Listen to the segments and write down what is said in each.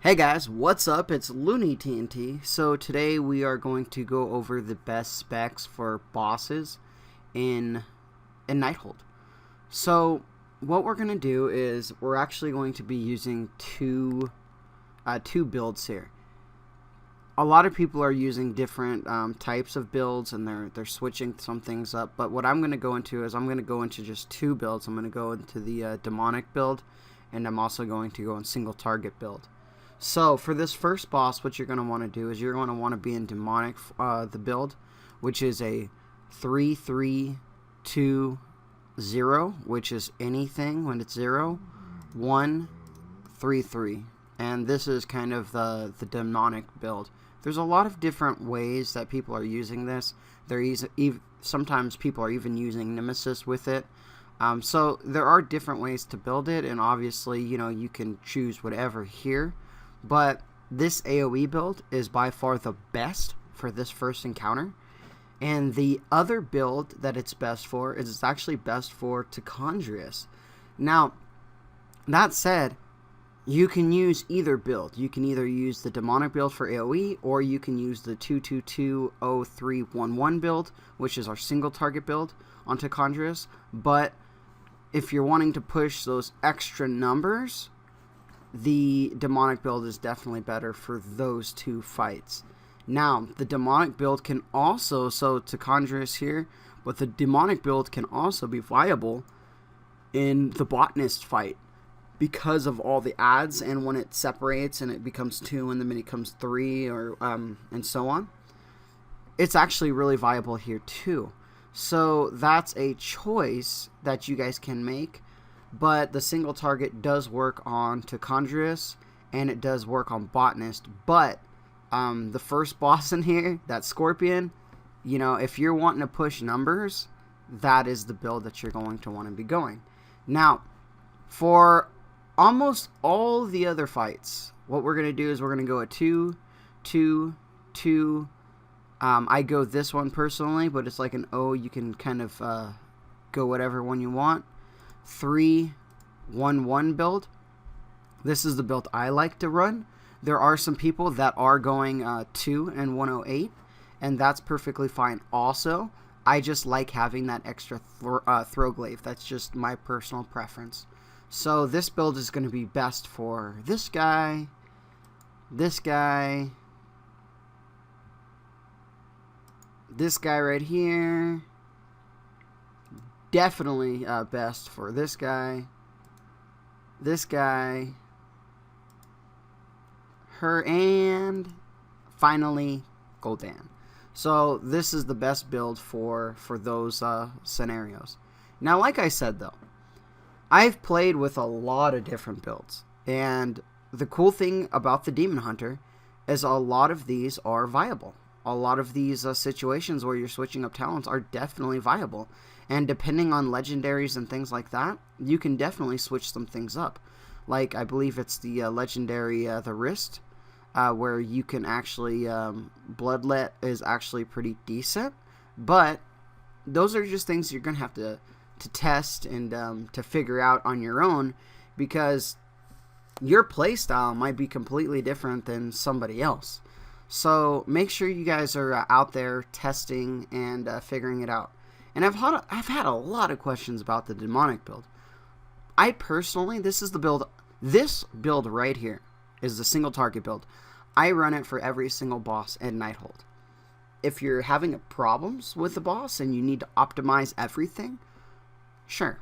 Hey guys, what's up? It's Looney TNT. So today we are going to go over the best specs for bosses in Nighthold. So what we're going to do is we're actually going to be using two builds here. A lot of people are using different types of builds, and they're switching some things up. But what I'm going to go into is I'm going to go into just two builds. I'm going to go into the demonic build, and I'm also going to go in single target build. So for this first boss, what you're going to want to do is you're going to want to be in demonic, the build, which is a 3-3-2-0, which is anything when it's 0, 1, 3, 3. And this is kind of the demonic build. There's a lot of different ways that people are using this. Sometimes people are even using Nemesis with it. So there are different ways to build it, and obviously, you can choose whatever here. But this AoE build is by far the best for this first encounter. And the other build that it's best for is it's actually best for Conjurus. Now, that said, you can use either build. You can either use the demonic build for AoE, or you can use the 2-2-2-0-3-1-1 build, which is our single target build onto Conjurus. But if you're wanting to push those extra numbers, the demonic build is definitely better for those two fights. Now, the demonic build can also, so Conjurus here, but the demonic build can also be viable in the botanist fight because of all the adds, and when it separates and it becomes 2 and then it becomes 3, or and so on. It's actually really viable here too. So that's a choice that you guys can make. But the single target does work on Conjurus, and it does work on botanist. But the first boss in here, that Scorpion, if you're wanting to push numbers, that is the build that you're going to want to be going. Now, for almost all the other fights, what we're going to do is we're going to go a 2-2-2. I go this one personally, but it's like an O. You can kind of go whatever one you want. 3-1-1 build. This is the build I like to run. There are some people that are going 2 and 108, and that's perfectly fine also. I just like having that extra throw glaive. That's just my personal preference. So this build is going to be best for this guy, this guy right here. Definitely best for this guy, her, and finally Gul'dan. So this is the best build for those scenarios. Now, like I said though, I've played with a lot of different builds, and the cool thing about the Demon Hunter is a lot of these are viable. A lot of these situations where you're switching up talents are definitely viable. And depending on legendaries and things like that, you can definitely switch some things up. Like, I believe it's the legendary, the Wrist, where you can actually, Bloodlet is actually pretty decent. But those are just things you're going to have to test and to figure out on your own, because your playstyle might be completely different than somebody else. So make sure you guys are out there testing and figuring it out. And I've had a lot of questions about the demonic build. I personally, this build right here is the single target build. I run it for every single boss at Nighthold. If you're having problems with the boss and you need to optimize everything, sure,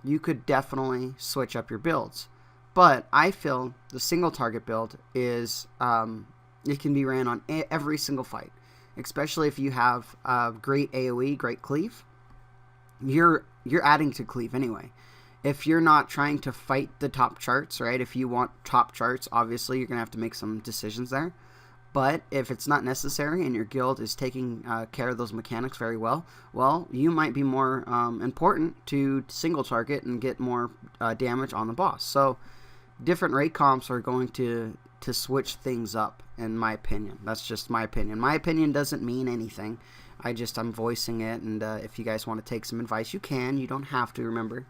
you could definitely switch up your builds. But I feel the single target build is it can be ran on every single fight, especially if you have great AoE, great cleave. You're adding to cleave anyway. If you're not trying to fight the top charts, right? If you want top charts, obviously you're gonna have to make some decisions there. But if it's not necessary and your guild is taking care of those mechanics very well, you might be more important to single target and get more damage on the boss. So different rate comps are going to switch things up, in my opinion. That's just my opinion. My opinion doesn't mean anything. I'm voicing it, and if you guys want to take some advice, you can. You don't have to, remember.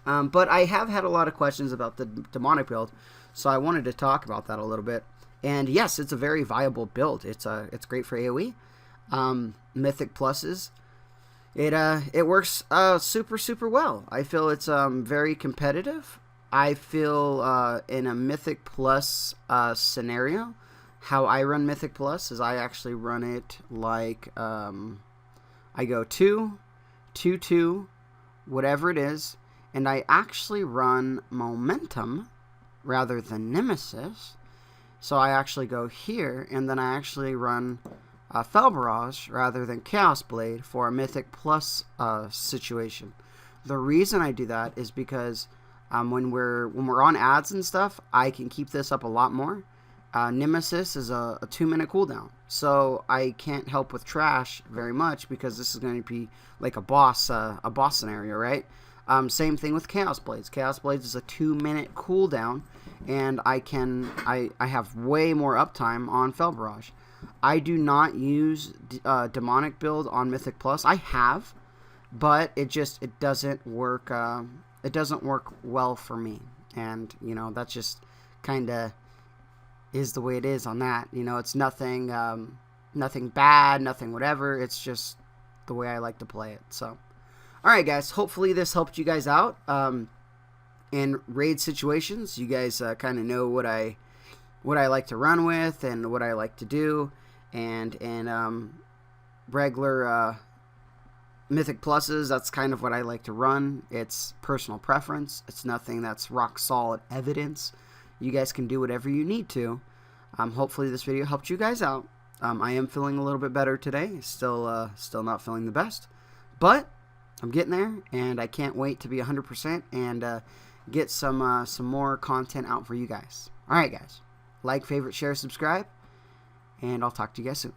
But I have had a lot of questions about the demonic build, so I wanted to talk about that a little bit. And yes, it's a very viable build. It's great for AoE. Mythic pluses. It works super well. I feel it's very competitive. I feel in a Mythic plus scenario, how I run Mythic plus is I actually run it like I go 2, 2, 2, whatever it is, and I actually run Momentum rather than Nemesis. So I actually go here, and then I actually run Fel Barrage rather than Chaos Blade for a Mythic plus situation. The reason I do that is because when we're on ads and stuff, I can keep this up a lot more. Nemesis is a 2-minute cooldown, so I can't help with trash very much because this is going to be like a boss scenario, right? Same thing with Chaos Blades. Chaos Blades is a 2-minute cooldown, and I have way more uptime on Fel Barrage. I do not use demonic build on Mythic Plus. I have, but it doesn't work. It doesn't work well for me, and you know that's just kind of is the way it is on that. You know, it's nothing bad, nothing whatever. It's just the way I like to play it. So, all right, guys. Hopefully this helped you guys out in raid situations. You guys kind of know what I like to run with and what I like to do, and regular Mythic pluses, that's kind of what I like to run. It's personal preference. It's nothing that's rock solid evidence. You guys can do whatever you need to. Hopefully this video helped you guys out. I am feeling a little bit better today. Still not feeling the best, but I'm getting there, and I can't wait to be 100% and get some more content out for you guys. All right, guys. Like, favorite, share, subscribe, and I'll talk to you guys soon.